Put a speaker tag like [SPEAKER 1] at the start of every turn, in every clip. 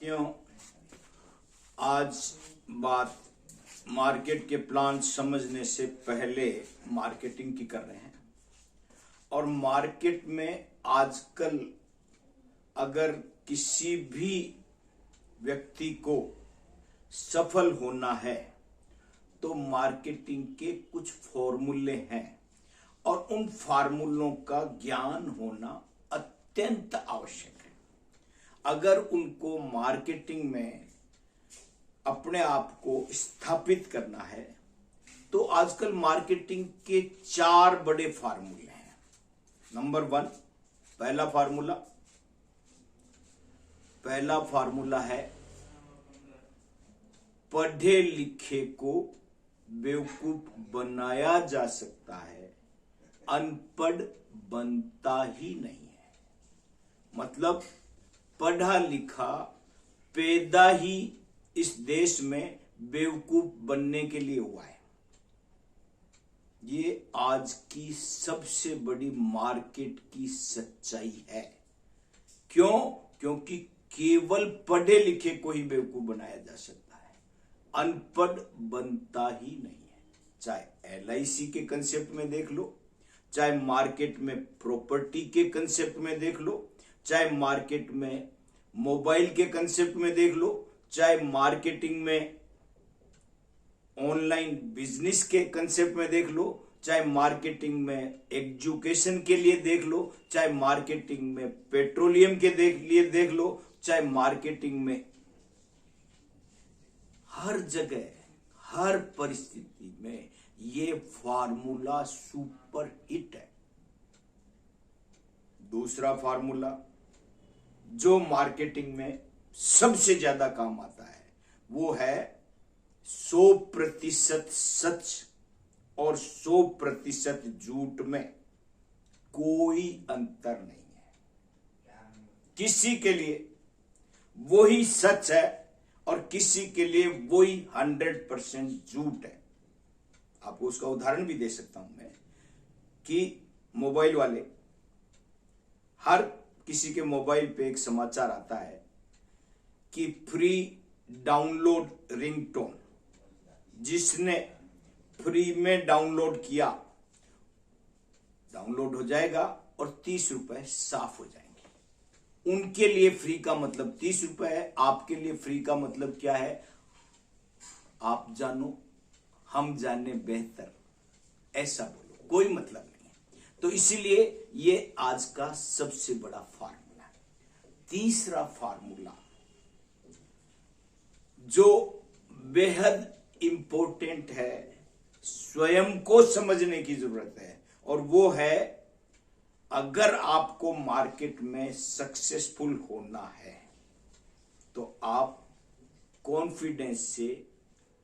[SPEAKER 1] साथियों, आज बात मार्केट के प्लान समझने से पहले मार्केटिंग की कर रहे हैं। और मार्केट में आजकल अगर किसी भी व्यक्ति को सफल होना है तो मार्केटिंग के कुछ फॉर्मूले हैं और उन फार्मूलों का ज्ञान होना अत्यंत आवश्यक है। अगर उनको मार्केटिंग में अपने आप को स्थापित करना है तो आजकल मार्केटिंग के 4 बड़े फार्मूले हैं। नंबर 1, पहला फार्मूला है पढ़े लिखे को बेवकूफ बनाया जा सकता है, अनपढ़ बनता ही नहीं है। मतलब पढ़ा लिखा पैदा ही इस देश में बेवकूफ बनने के लिए हुआ है। ये आज की सबसे बड़ी मार्केट की सच्चाई है। क्यों? क्योंकि केवल पढ़े लिखे को ही बेवकूफ बनाया जा सकता है, अनपढ़ बनता ही नहीं है। चाहे LIC के कंसेप्ट में देख लो, चाहे मार्केट में प्रॉपर्टी के कंसेप्ट में देख लो, चाहे मार्केट में मोबाइल के कंसेप्ट में देख लो, चाहे मार्केटिंग में ऑनलाइन बिजनेस के कंसेप्ट में देख लो, चाहे मार्केटिंग में एजुकेशन के लिए देख लो, चाहे मार्केटिंग में पेट्रोलियम के लिए देख लो, चाहे मार्केटिंग में हर जगह हर परिस्थिति में ये फार्मूला सुपर हिट है। दूसरा फार्मूला जो मार्केटिंग में सबसे ज्यादा काम आता है वो है 100% सच और 100% झूठ में कोई अंतर नहीं है। किसी के लिए वही सच है और किसी के लिए वही 100% झूठ है। आपको उसका उदाहरण भी दे सकता हूं मैं कि मोबाइल वाले, हर किसी के मोबाइल पे एक समाचार आता है कि फ्री डाउनलोड रिंगटोन, जिसने फ्री में डाउनलोड किया डाउनलोड हो जाएगा और 30 रुपए साफ हो जाएंगे। उनके लिए फ्री का मतलब 30 रुपए है, आपके लिए फ्री का मतलब क्या है? आप जानो हम जाने बेहतर, ऐसा बोलो, कोई मतलब नहीं है। तो इसीलिए ये आज का सबसे बड़ा फार्मूला है। तीसरा फार्मूला जो बेहद इंपॉर्टेंट है, स्वयं को समझने की जरूरत है, और वो है अगर आपको मार्केट में सक्सेसफुल होना है तो आप कॉन्फिडेंस से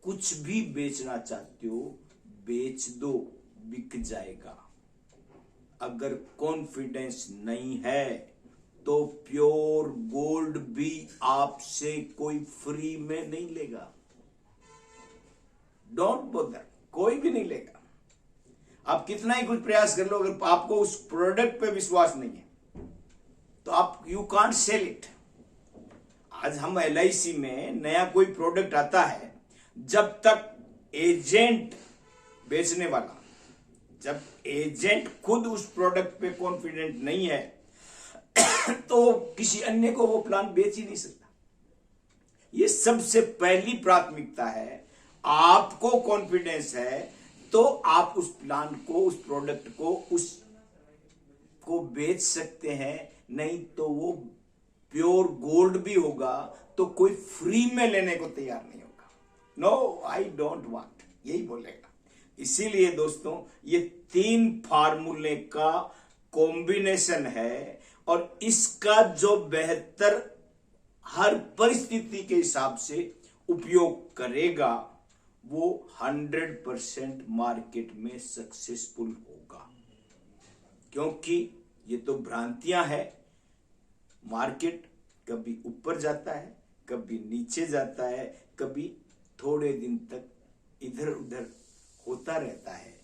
[SPEAKER 1] कुछ भी बेचना चाहते हो बेच दो, बिक जाएगा। अगर कॉन्फिडेंस नहीं है तो प्योर गोल्ड भी आपसे कोई फ्री में नहीं लेगा। डोंट बॉदर, कोई भी नहीं लेगा। आप कितना ही कुछ प्रयास कर लो, अगर आपको उस प्रोडक्ट पे विश्वास नहीं है तो आप यू कांट सेल इट। आज हम LIC में नया कोई प्रोडक्ट आता है, जब तक एजेंट बेचने वाला, जब एजेंट खुद उस प्रोडक्ट पे कॉन्फिडेंट नहीं है तो किसी अन्य को वो प्लान बेच ही नहीं सकता। ये सबसे पहली प्राथमिकता है। आपको कॉन्फिडेंस है तो आप उस प्लान को, उस प्रोडक्ट को, उसको बेच सकते हैं। नहीं तो वो प्योर गोल्ड भी होगा तो कोई फ्री में लेने को तैयार नहीं होगा। नो, आई डोंट वांट, यही बोलेगा। इसीलिए दोस्तों, ये 3 फार्मूले का कॉम्बिनेशन है और इसका जो बेहतर हर परिस्थिति के हिसाब से उपयोग करेगा वो 100% मार्केट में सक्सेसफुल होगा। क्योंकि ये तो भ्रांतियां हैं। मार्केट कभी ऊपर जाता है, कभी नीचे जाता है, कभी थोड़े दिन तक इधर उधर होता रहता है,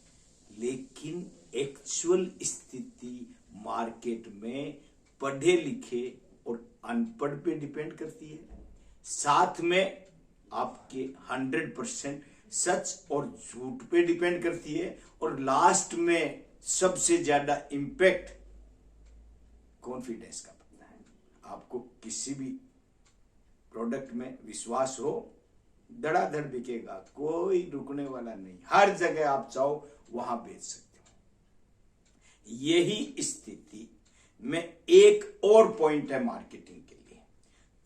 [SPEAKER 1] लेकिन एक्चुअल स्थिति मार्केट में पढ़े लिखे और अनपढ़ पे डिपेंड करती है। साथ में आपके 100% सच और झूठ पे डिपेंड करती है, और लास्ट में सबसे ज्यादा इंपैक्ट कॉन्फिडेंस का पड़ता है। आपको किसी भी प्रोडक्ट में विश्वास हो, धड़ाधड़ बिकेगा, कोई रुकने वाला नहीं, हर जगह आप चाहो वहां बेच सकते हो। यही स्थिति में एक और पॉइंट है मार्केटिंग के लिए।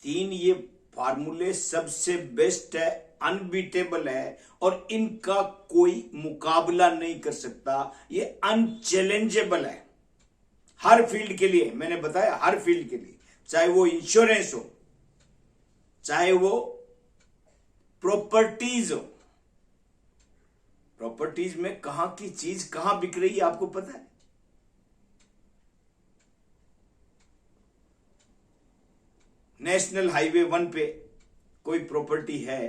[SPEAKER 1] 3 ये फार्मूले सबसे बेस्ट है, अनबीटेबल है, और इनका कोई मुकाबला नहीं कर सकता, ये अनचैलेंजेबल है हर फील्ड के लिए। मैंने बताया हर फील्ड के लिए, चाहे वो इंश्योरेंस हो, चाहे वो प्रॉपर्टीज हो। प्रॉपर्टीज में कहां की चीज कहां बिक रही है आपको पता है? नेशनल हाईवे 1 पे कोई प्रॉपर्टी है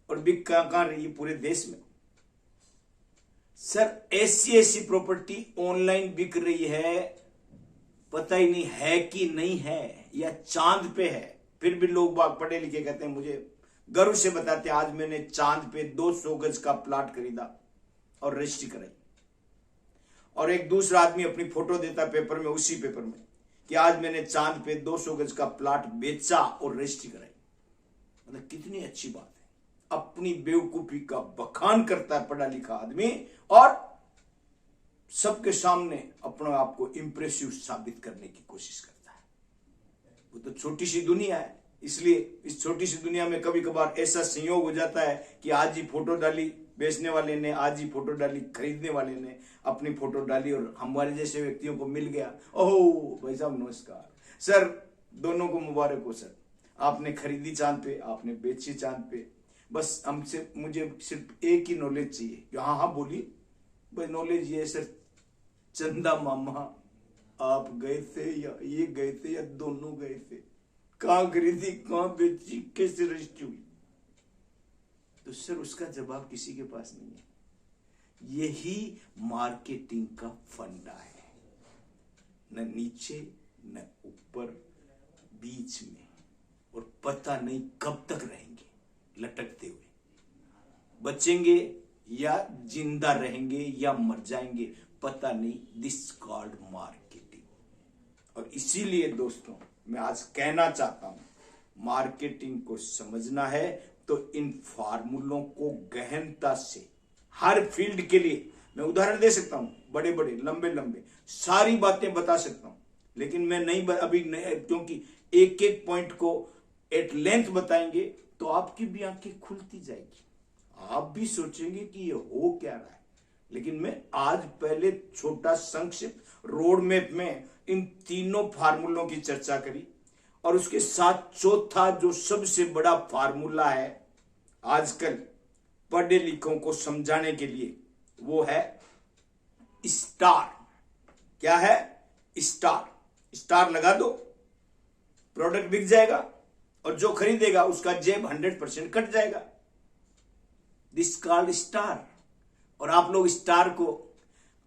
[SPEAKER 1] और बिक कहां रही है? पूरे देश में। सर ऐसी प्रॉपर्टी ऑनलाइन बिक रही है, पता ही नहीं है कि नहीं है, या चांद पे है, फिर भी लोग बाग पढ़े लिखे कहते हैं, मुझे गर्व से बताते हैं आज मैंने चांद पे 200 गज का प्लॉट खरीदा और रजिस्ट्री कराई। और एक दूसरा आदमी अपनी फोटो देता पेपर में, उसी पेपर में, कि आज मैंने चांद पे 200 गज का प्लॉट बेचा और रजिस्ट्री कराई। मतलब कितनी अच्छी बात है। अपनी बेवकूफी का बखान करता है पढ़ा लिखा आदमी, और सबके सामने अपने आप को इंप्रेसिव साबित करने की कोशिश करता है। वो तो छोटी सी दुनिया है, इसलिए इस छोटी सी दुनिया में कभी कभार ऐसा संयोग हो जाता है कि आज ही फोटो डाली बेचने वाले ने, आज ही फोटो डाली खरीदने वाले ने, अपनी फोटो डाली और हमारे जैसे व्यक्तियों को मिल गया। ओह भाई साहब नमस्कार सर, दोनों को मुबारक हो सर, आपने खरीदी चांद पे, आपने बेची चांद पे। बस हमसे मुझे सिर्फ एक ही नॉलेज चाहिए। हाँ हाँ बोलिए भाई। नॉलेज ये सर, चंदा मामा आप गए थे या ये गए थे या दोनों गए थे, कहां खरीदी कहां बेची कैसे रजिस्ट्री हुई? तो सर उसका जवाब किसी के पास नहीं है। यही मार्केटिंग का फंडा है, न नीचे न ऊपर, बीच में, और पता नहीं कब तक रहेंगे लटकते हुए, बचेंगे या जिंदा रहेंगे या मर जाएंगे, पता नहीं। This called marketing. और इसीलिए दोस्तों मैं आज कहना चाहता हूं, मार्केटिंग को समझना है तो इन फार्मूलों को गहनता से हर फील्ड के लिए, मैं उदाहरण दे सकता हूं, बड़े बड़े लंबे लंबे सारी बातें बता सकता हूं, लेकिन मैं नहीं अभी नहीं, क्योंकि एक एक पॉइंट को एट लेंथ बताएंगे तो आपकी भी आंखें खुलती जाएगी, आप भी सोचेंगे कि ये हो क्या रहा है। लेकिन मैं आज पहले छोटा संक्षिप्त रोड मैप में इन तीनों फार्मूलों की चर्चा करी, और उसके साथ चौथा जो सबसे बड़ा फार्मूला है आजकल पढ़े लिखों को समझाने के लिए, वो है स्टार। क्या है? स्टार। स्टार लगा दो, प्रोडक्ट बिक जाएगा, और जो खरीदेगा उसका जेब 100% कट जाएगा। This called star. और आप लोग स्टार को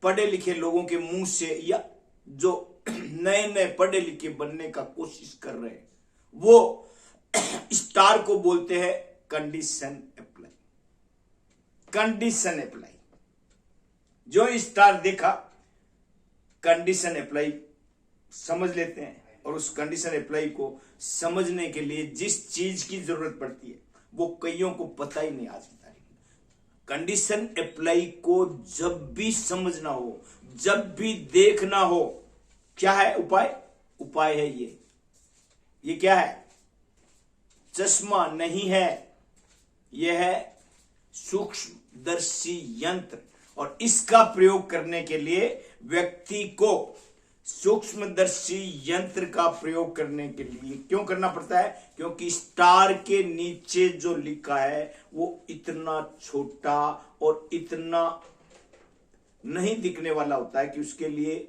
[SPEAKER 1] पढ़े लिखे लोगों के मुंह से, या जो नए नए पढ़े लिखे बनने का कोशिश कर रहे हैं, वो स्टार को बोलते हैं कंडीशन अप्लाई। कंडीशन अप्लाई, जो स्टार देखा कंडीशन अप्लाई समझ लेते हैं, और उस कंडीशन अप्लाई को समझने के लिए जिस चीज की जरूरत पड़ती है वो कईयों को पता ही नहीं आज की तारीख में। कंडीशन अप्लाई को जब भी समझना हो, जब भी देखना हो, क्या है उपाय? उपाय है ये क्या है? चश्मा नहीं है, यह है सूक्ष्मदर्शी यंत्र। और इसका प्रयोग करने के लिए व्यक्ति को सूक्ष्मदर्शी यंत्र का प्रयोग करने के लिए क्यों करना पड़ता है? क्योंकि स्टार के नीचे जो लिखा है वो इतना छोटा और इतना नहीं दिखने वाला होता है कि उसके लिए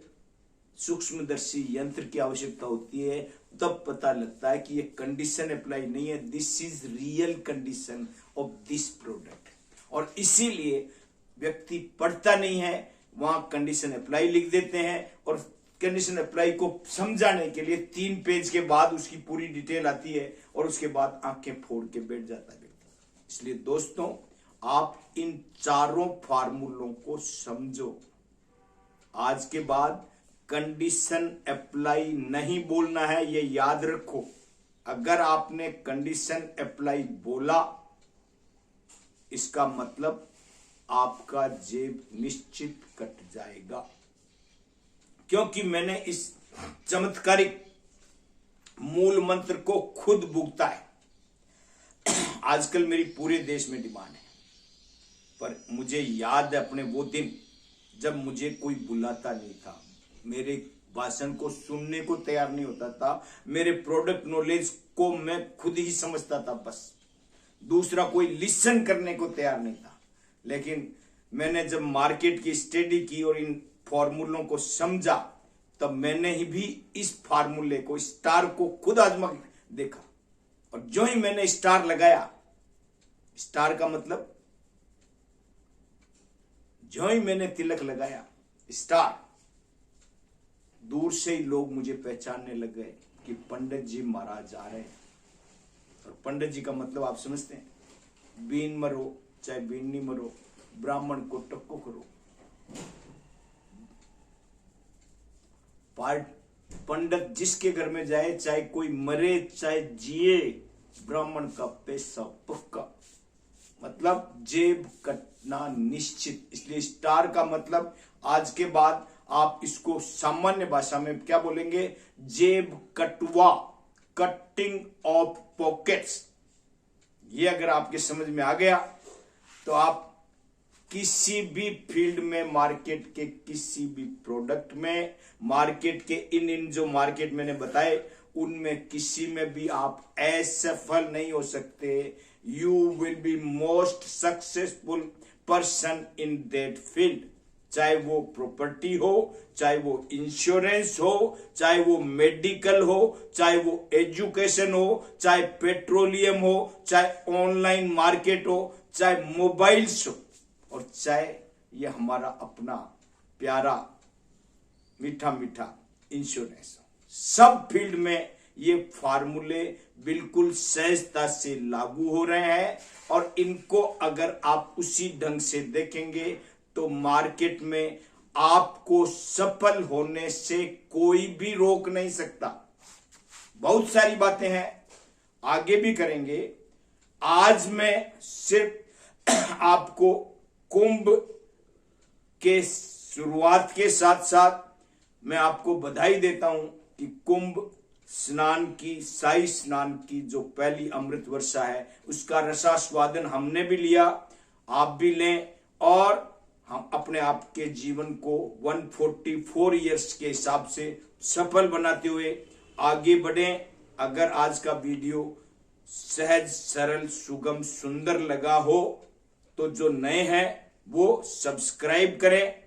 [SPEAKER 1] सूक्ष्मदर्शी यंत्र की आवश्यकता होती है। तब पता लगता है कि ये कंडीशन अप्लाई नहीं है, this is real condition of this product. और इसीलिए व्यक्ति पढ़ता नहीं है, वहां कंडीशन अप्लाई लिख देते हैं और कंडीशन अप्लाई को समझाने के लिए 3 पेज के बाद उसकी पूरी डिटेल आती है और उसके बाद आंखें फोड़ के बैठ जाता है व्यक्ति। इसलिए दोस्तों, आप इन चारों फार्मूलों को समझो। आज के बाद कंडीशन अप्लाई नहीं बोलना है, ये याद रखो। अगर आपने कंडीशन अप्लाई बोला, इसका मतलब आपका जेब निश्चित कट जाएगा, क्योंकि मैंने इस चमत्कारिक मूल मंत्र को खुद भुगता है। आजकल मेरी पूरे देश में डिमांड है, पर मुझे याद है अपने वो दिन जब मुझे कोई बुलाता नहीं था, मेरे भाषण को सुनने को तैयार नहीं होता था, मेरे प्रोडक्ट नॉलेज को मैं खुद ही समझता था, बस दूसरा कोई लिसन करने को तैयार नहीं था। लेकिन मैंने जब मार्केट की स्टडी की और इन फॉर्मूलों को समझा, तब मैंने ही भी इस फार्मूले को, स्टार को खुद आजमा देखा। और जो ही मैंने स्टार लगाया, स्टार का मतलब जो ही मैंने तिलक लगाया स्टार, दूर से ही लोग मुझे पहचानने लग गए कि पंडित जी महाराज आ रहे हैं। और पंडित जी का मतलब आप समझते हैं, बीन मरो चाहे बीन नहीं मरो, ब्राह्मण को टक्को करो। पंडित जिसके घर में जाए, चाहे कोई मरे चाहे जिए, ब्राह्मण का पैसा पक्का, मतलब जेब कटना निश्चित। इसलिए स्टार का मतलब आज के बाद आप इसको सामान्य भाषा में क्या बोलेंगे? जेब कटवा, कटिंग ऑफ पॉकेट्स। ये अगर आपके समझ में आ गया तो आप किसी भी फील्ड में, मार्केट के किसी भी प्रोडक्ट में, मार्केट के इन जो मार्केट मैंने बताए, उनमें किसी में भी आप असफल नहीं हो सकते। You will be most successful person in that field. चाहे वो प्रॉपर्टी हो, चाहे वो इंश्योरेंस हो, चाहे वो मेडिकल हो, चाहे वो एजुकेशन हो, चाहे पेट्रोलियम हो, चाहे ऑनलाइन मार्केट हो, चाहे मोबाइल्स हो, और चाहे ये हमारा अपना प्यारा मीठा मीठा इंश्योरेंस हो। सब फील्ड में ये फार्मूले बिल्कुल सहजता से लागू हो रहे हैं, और इनको अगर आप उसी ढंग से देखेंगे तो मार्केट में आपको सफल होने से कोई भी रोक नहीं सकता। बहुत सारी बातें हैं, आगे भी करेंगे। आज मैं सिर्फ आपको कुंभ के शुरुआत के साथ साथ मैं आपको बधाई देता हूं कि कुंभ स्नान की, शाही स्नान की जो पहली अमृत वर्षा है, उसका रसास्वादन हमने भी लिया, आप भी लें, और हम अपने आप के जीवन को 144 इयर्स के हिसाब से सफल बनाते हुए आगे बढ़ें। अगर आज का वीडियो सहज, सरल, सुगम, सुंदर लगा हो तो जो नए हैं वो सब्सक्राइब करें,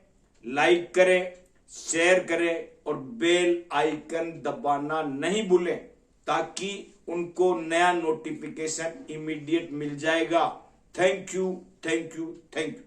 [SPEAKER 1] लाइक करें, शेयर करें और बेल आइकन दबाना नहीं भूलें, ताकि उनको नया नोटिफिकेशन इमीडिएट मिल जाएगा। Thank you, thank you, thank you.